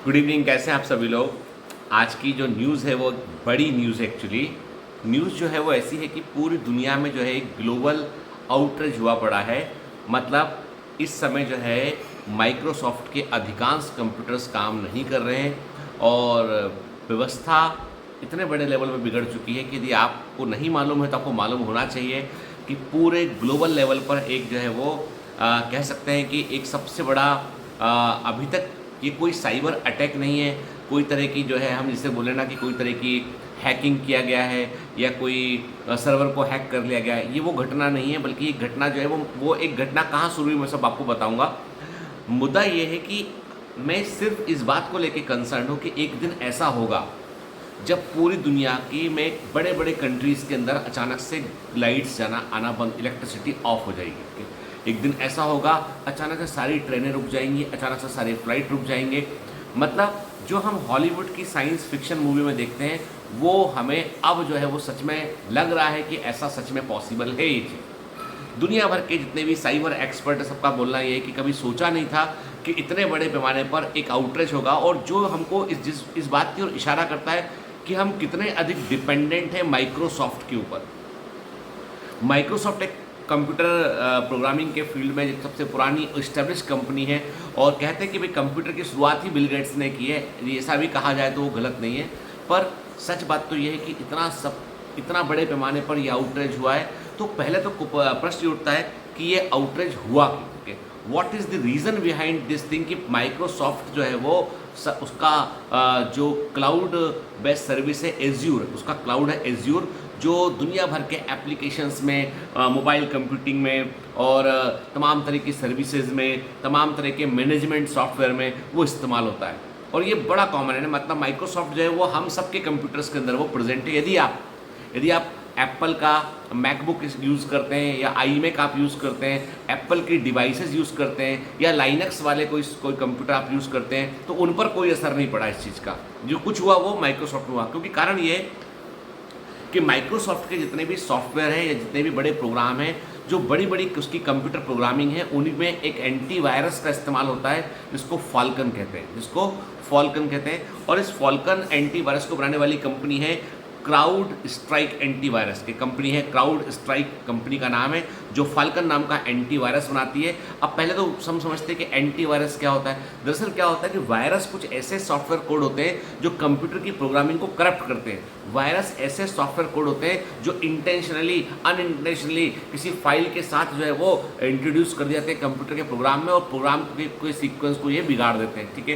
Good evening. कैसे हैं आप सभी लोग। आज की जो न्यूज़ है वो बड़ी न्यूज़ है एक्चुअली। न्यूज़ जो है वो ऐसी है कि पूरी दुनिया में जो है एक ग्लोबल आउटरीच हुआ पड़ा है। मतलब इस समय जो है माइक्रोसॉफ्ट के अधिकांश कंप्यूटर्स काम नहीं कर रहे हैं और व्यवस्था इतने बड़े लेवल पे बिगड़ चुकी है कि यदि आपको नहीं मालूम है तो आपको मालूम होना चाहिए कि पूरे ग्लोबल लेवल पर एक जो है वो कह सकते हैं कि एक सबसे बड़ा अभी तक ये कोई साइबर अटैक नहीं है, कोई तरह की जो है हम जिसे बोले ना कि कोई तरह की हैकिंग किया गया है या कोई सर्वर को हैक कर लिया गया है, ये वो घटना नहीं है। बल्कि ये घटना जो है वो एक घटना कहाँ शुरू हुई मैं सब आपको बताऊंगा। मुद्दा ये है कि मैं सिर्फ इस बात को लेके कंसर्न हूँ कि एक दिन ऐसा होगा जब पूरी दुनिया की में बड़े बड़े कंट्रीज़ के अंदर अचानक से लाइट्स जाना आना बंद, इलेक्ट्रिसिटी ऑफ हो जाएगी। एक दिन ऐसा होगा अचानक से सारी ट्रेनें रुक जाएंगी, अचानक से सारे फ्लाइट रुक जाएंगे। मतलब जो हम हॉलीवुड की साइंस फिक्शन मूवी में देखते हैं वो हमें अब जो है वो सच में लग रहा है कि ऐसा सच में पॉसिबल है ये चीज़। दुनिया भर के जितने भी साइबर एक्सपर्ट है सबका बोलना ये है कि कभी सोचा नहीं था कि इतने बड़े पैमाने पर एक आउटरीच होगा, और जो हमको इस बात की ओर इशारा करता है कि हम कितने अधिक डिपेंडेंट हैं माइक्रोसॉफ्ट के ऊपर। माइक्रोसॉफ्ट एक कंप्यूटर प्रोग्रामिंग के फील्ड में एक सबसे पुरानी इस्टेब्लिश कंपनी है और कहते हैं कि भाई कंप्यूटर की शुरुआत ही बिल गेट्स ने की है। ऐसा भी कहा जाए तो वो गलत नहीं है, पर सच बात तो ये है कि इतना बड़े पैमाने पर ये आउटरीच हुआ है। तो पहले तो प्रश्न उठता है कि ये आउटरीच हुआ क्यों, what is the reason behind this thing कि माइक्रोसॉफ्ट जो है वो उसका जो क्लाउड बेस्ड सर्विस है एज्यूर, उसका क्लाउड है एज्यूर, जो दुनिया भर के एप्लीकेशंस में, मोबाइल कंप्यूटिंग में और तमाम तरह की सर्विसेज में, तमाम तरह के मैनेजमेंट सॉफ्टवेयर में वो इस्तेमाल होता है। और ये बड़ा कॉमन है। मतलब माइक्रोसॉफ्ट जो है वो हम सबके कंप्यूटर्स के अंदर वो प्रेजेंट है। यदि आप एप्पल का मैकबुक यूज़ करते हैं या आईमैक आप यूज़ करते हैं, एप्पल की डिवाइसेस यूज़ करते हैं या लाइनक्स वाले कोई कंप्यूटर आप यूज़ करते हैं, तो उन पर कोई असर नहीं पड़ा इस चीज़ का। जो कुछ हुआ वो माइक्रोसॉफ्ट में हुआ, क्योंकि कारण ये कि माइक्रोसॉफ्ट के जितने भी सॉफ्टवेयर हैं या जितने भी बड़े प्रोग्राम हैं, जो बड़ी बड़ी उसकी कंप्यूटर प्रोग्रामिंग है, उनमें एक एंटीवायरस का इस्तेमाल होता है जिसको फॉल्कन कहते हैं। और इस फॉल्कन एंटीवायरस को बनाने वाली कंपनी है क्राउड स्ट्राइक एंटीवायरस की कंपनी है। क्राउड स्ट्राइक कंपनी का नाम है जो फाल्कन नाम का एंटीवायरस बनाती है। अब पहले तो हम समझते हैं कि एंटीवायरस क्या होता है। दरअसल क्या होता है कि वायरस कुछ ऐसे सॉफ्टवेयर कोड होते हैं जो कंप्यूटर की प्रोग्रामिंग को करप्ट करते हैं। वायरस ऐसे सॉफ्टवेयर कोड होते हैं जो इंटेंशनली अनइंटेंशनली किसी फाइल के साथ जो है वो इंट्रोड्यूस कर दिए जाते हैं कंप्यूटर के प्रोग्राम में, और प्रोग्राम के कोई सीक्वेंस को ये बिगाड़ देते हैं। ठीक है,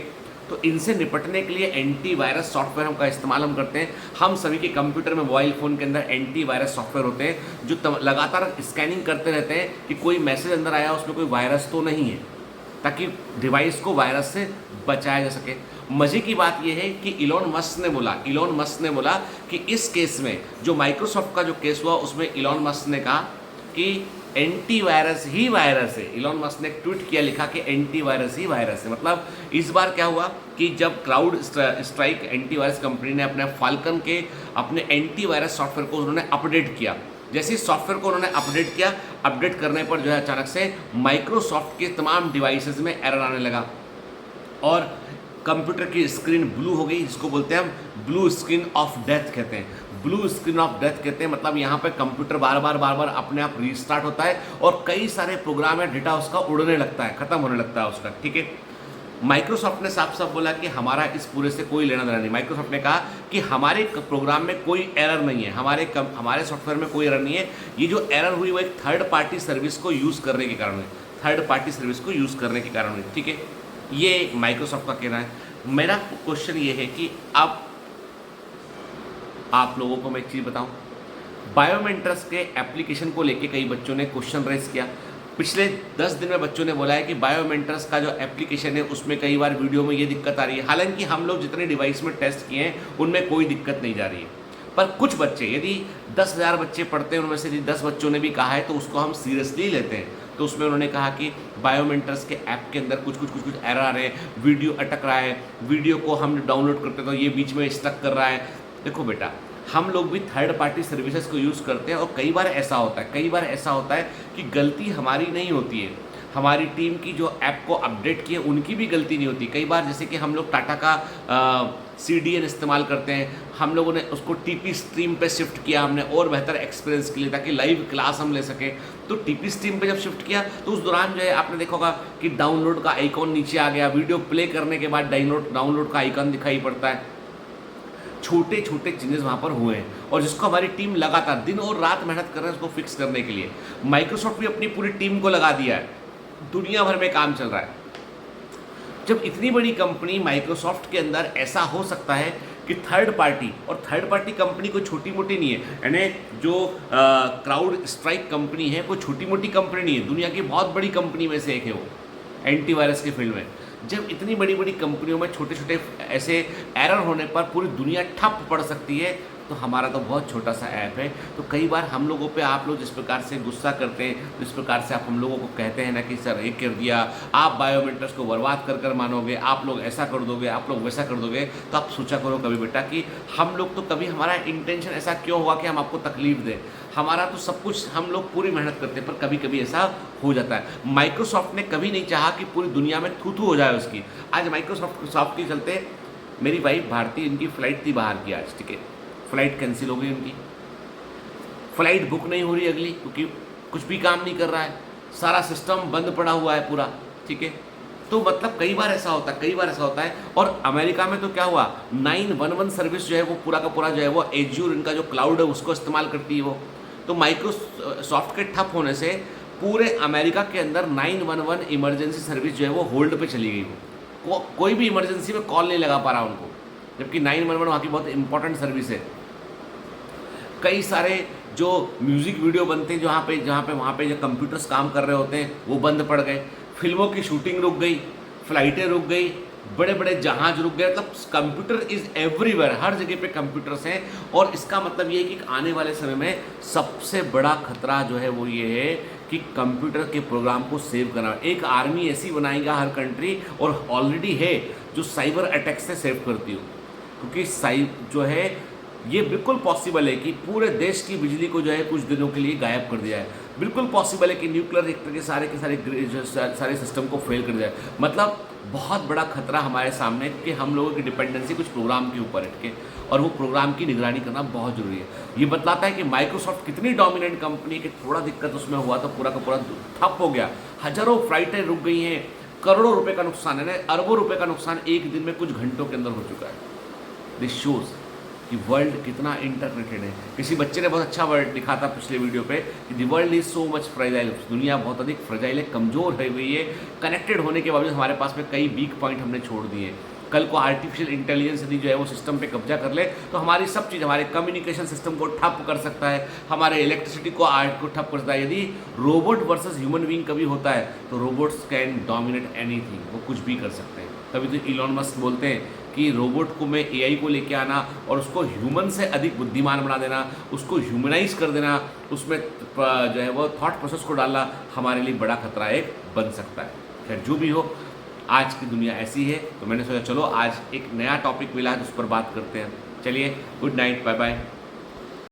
तो इनसे निपटने के लिए एंटीवायरस सॉफ्टवेयर का इस्तेमाल हम करते हैं। हम सभी के कंप्यूटर में, मोबाइल फ़ोन के अंदर एंटीवायरस सॉफ्टवेयर होते हैं जो लगातार स्कैनिंग करते रहते हैं कि कोई मैसेज अंदर आया उसमें कोई वायरस तो नहीं है, ताकि डिवाइस को वायरस से बचाया जा सके। मजे की बात यह है कि इलॉन मस्क ने बोला कि इस केस में जो माइक्रोसॉफ्ट का जो केस हुआ उसमें इलॉन मस्क ने कहा कि एंटीवायरस ही वायरस है। इलॉन मस्क ने एक ट्वीट किया, लिखा कि एंटीवायरस ही वायरस है। मतलब इस बार क्या हुआ कि जब क्राउड स्ट्राइक एंटीवायरस कंपनी ने अपने फाल्कन के अपने एंटीवायरस सॉफ्टवेयर को उन्होंने अपडेट किया, जैसे इस सॉफ्टवेयर को उन्होंने अपडेट किया, अपडेट करने पर जो है अचानक से माइक्रोसॉफ्ट के तमाम डिवाइसेस में एरर आने लगा और कंप्यूटर की स्क्रीन ब्लू हो गई, जिसको बोलते हैं हम ब्लू स्क्रीन ऑफ डेथ कहते हैं। ब्लू स्क्रीन ऑफ डेथ कहते हैं मतलब यहाँ पे कंप्यूटर बार बार अपने आप रीस्टार्ट होता है और कई सारे प्रोग्राम या डेटा उसका उड़ने लगता है, खत्म होने लगता है उसका। ठीक है, माइक्रोसॉफ्ट ने साफ साफ बोला कि हमारा इस पूरे से कोई लेना देना नहीं। माइक्रोसॉफ्ट ने कहा कि हमारे प्रोग्राम में कोई एरर नहीं है, हमारे सॉफ्टवेयर में कोई एरर नहीं है। ये जो एरर हुई वो एक थर्ड पार्टी सर्विस को यूज़ करने के कारण हुई। ठीक है, ये माइक्रोसॉफ्ट का कहना है। मेरा क्वेश्चन ये है कि अब आप लोगों को मैं एक चीज़ बताऊं, बायोमेट्रिक्स के एप्लीकेशन को लेके कई बच्चों ने क्वेश्चन रेज किया। पिछले 10 दिन में बच्चों ने बोला है कि बायोमेट्रिक्स का जो एप्लीकेशन है उसमें कई बार वीडियो में ये दिक्कत आ रही है। हालांकि हम लोग जितने डिवाइस में टेस्ट किए हैं उनमें कोई दिक्कत नहीं जा रही है, पर कुछ बच्चे, यदि 10,000 बच्चे पढ़ते हैं उनमें से यदि 10 बच्चों ने भी कहा है तो उसको हम सीरियसली लेते हैं। तो उसमें उन्होंने कहा कि बायोमेट्रिक्स के ऐप के अंदर कुछ एरर आ रहे हैं, वीडियो अटक रहा है, वीडियो को हम डाउनलोड करते तो ये बीच में स्टक कर रहा है। देखो बेटा, हम लोग भी थर्ड पार्टी सर्विसेज को यूज़ करते हैं और कई बार ऐसा होता है कि गलती हमारी नहीं होती है। हमारी टीम की जो ऐप को अपडेट की है उनकी भी गलती नहीं होती। कई बार जैसे कि हम लोग टाटा का CDN इस्तेमाल करते हैं, हम लोगों ने उसको TP स्ट्रीम पे शिफ्ट किया हमने और बेहतर एक्सपीरियंस के लिए, ताकि लाइव क्लास हम ले सकें। तो TP स्ट्रीम पे जब शिफ्ट किया तो उस दौरान जो है आपने देखा होगा कि डाउनलोड का आइकॉन नीचे आ गया, वीडियो प्ले करने के बाद डाउनलोड का आइकॉन दिखाई पड़ता है। छोटे छोटे चेंजेस वहाँ पर हुए हैं और जिसको हमारी टीम लगातार दिन और रात मेहनत कर रहे हैं उसको फिक्स करने के लिए। माइक्रोसॉफ्ट भी अपनी पूरी टीम को लगा दिया है, दुनिया भर में काम चल रहा है। जब इतनी बड़ी कंपनी माइक्रोसॉफ्ट के अंदर ऐसा हो सकता है कि थर्ड पार्टी कंपनी कोई छोटी मोटी नहीं है, यानी जो क्राउड स्ट्राइक कंपनी है कोई छोटी मोटी कंपनी नहीं है, दुनिया की बहुत बड़ी कंपनी में से एक है वो एंटीवायरस के फील्ड में। जब इतनी बड़ी बड़ी कंपनियों में छोटे छोटे ऐसे एरर होने पर पूरी दुनिया ठप पड़ सकती है, तो हमारा तो बहुत छोटा सा ऐप है। तो कई बार हम लोगों पे आप लोग जिस प्रकार से गुस्सा करते हैं, जिस प्रकार से आप हम लोगों को कहते हैं ना कि सर ये कर दिया, आप बायोमेट्रिक्स को बर्बाद कर कर मानोगे, आप लोग ऐसा कर दोगे, आप लोग वैसा कर दोगे, तो आप सोचा करो कभी बेटा कि हम लोग तो कभी हमारा इंटेंशन ऐसा क्यों हुआ कि हम आपको तकलीफ दें। हमारा तो सब कुछ हम लोग पूरी मेहनत करते हैं, पर कभी कभी ऐसा हो जाता है। माइक्रोसॉफ्ट ने कभी नहीं चाहा कि पूरी दुनिया में थू थू हो जाए उसकी। आज माइक्रोसॉफ्ट के चलते मेरी वाइफ भारतीय, इनकी फ़्लाइट थी बाहर की आज, ठीक है, फ़्लाइट कैंसिल हो गई उनकी, फ़्लाइट बुक नहीं हो रही अगली, क्योंकि कुछ भी काम नहीं कर रहा है, सारा सिस्टम बंद पड़ा हुआ है पूरा, ठीक है। तो मतलब कई बार ऐसा होता है। और अमेरिका में तो क्या हुआ, 911 सर्विस जो है वो पूरा का पूरा जो है वो एज्यूर, इनका जो क्लाउड है उसको इस्तेमाल करती है वो। तो माइक्रोसॉफ्ट के ठप होने से पूरे अमेरिका के अंदर 911 इमरजेंसी सर्विस जो है वो होल्ड पे चली गई। कोई भी इमरजेंसी में कॉल नहीं लगा पा रहा उनको, जबकि 911 वहाँ की बहुत इंपॉर्टेंट सर्विस है। कई सारे जो म्यूज़िक वीडियो बनते हैं वहाँ पे जो कंप्यूटर्स काम कर रहे होते हैं वो बंद पड़ गए, फिल्मों की शूटिंग रुक गई, फ्लाइटें रुक गई, बड़े बड़े जहाज रुक गए। मतलब कंप्यूटर इज़ एवरीवेयर, हर जगह पे कंप्यूटर्स हैं। और इसका मतलब ये है कि आने वाले समय में सबसे बड़ा खतरा जो है वो ये है कि कंप्यूटर के प्रोग्राम को सेव करना। एक आर्मी ऐसी बनाएगा हर कंट्री, और ऑलरेडी है, जो साइबर अटैक से सेव करती हो, क्योंकि जो है ये बिल्कुल पॉसिबल है कि पूरे देश की बिजली को जो है कुछ दिनों के लिए गायब कर दिया है। बिल्कुल पॉसिबल है कि न्यूक्लियर रिएक्टर के सारे सिस्टम को फेल कर दिया है। मतलब बहुत बड़ा खतरा हमारे सामने है, क्योंकि हम लोगों की डिपेंडेंसी कुछ प्रोग्राम के ऊपर है, और वो प्रोग्राम की निगरानी करना बहुत ज़रूरी है। ये बतलाता है कि माइक्रोसॉफ्ट कितनी डोमिनेंट कंपनी है कि थोड़ा दिक्कत उसमें हुआ तो पूरा का पूरा ठप हो गया, हज़ारों फ्लाइटें रुक गई हैं, करोड़ों रुपए का नुकसान है, अरबों रुपए का नुकसान एक दिन में कुछ घंटों के अंदर हो चुका है। दिस शोज़ कि वर्ल्ड कितना इंटरकनेक्टेड है। किसी बच्चे ने बहुत अच्छा वर्ड लिखा था पिछले वीडियो पे कि the world is so much fragile, दुनिया बहुत अधिक फ्रेजाइल है, कमज़ोर है हुई है। कनेक्टेड होने के बावजूद हमारे पास में कई वीक पॉइंट हमने छोड़ दिए हैं। कल को आर्टिफिशियल इंटेलिजेंस यदि जो है वो सिस्टम पे कब्जा कर ले तो हमारी सब चीज़, हमारे कम्युनिकेशन सिस्टम को ठप कर सकता है, हमारे इलेक्ट्रिसिटी को आर्ट को ठप कर सकता है। यदि रोबोट वर्सेस ह्यूमन बीइंग कभी होता है तो रोबोट्स कैन डोमिनेट एनीथिंग, वो कुछ भी कर सकते हैं। तभी तो इलॉन मस्क बोलते हैं कि रोबोट को में AI को लेके आना और उसको ह्यूमन से अधिक बुद्धिमान बना देना, उसको ह्यूमनाइज कर देना, उसमें जो है वो थॉट प्रोसेस को डालना हमारे लिए बड़ा खतरा एक बन सकता है। खैर जो भी हो, आज की दुनिया ऐसी है, तो मैंने सोचा चलो आज एक नया टॉपिक मिला है तो उस पर बात करते हैं। चलिए, गुड नाइट, बाय बाय।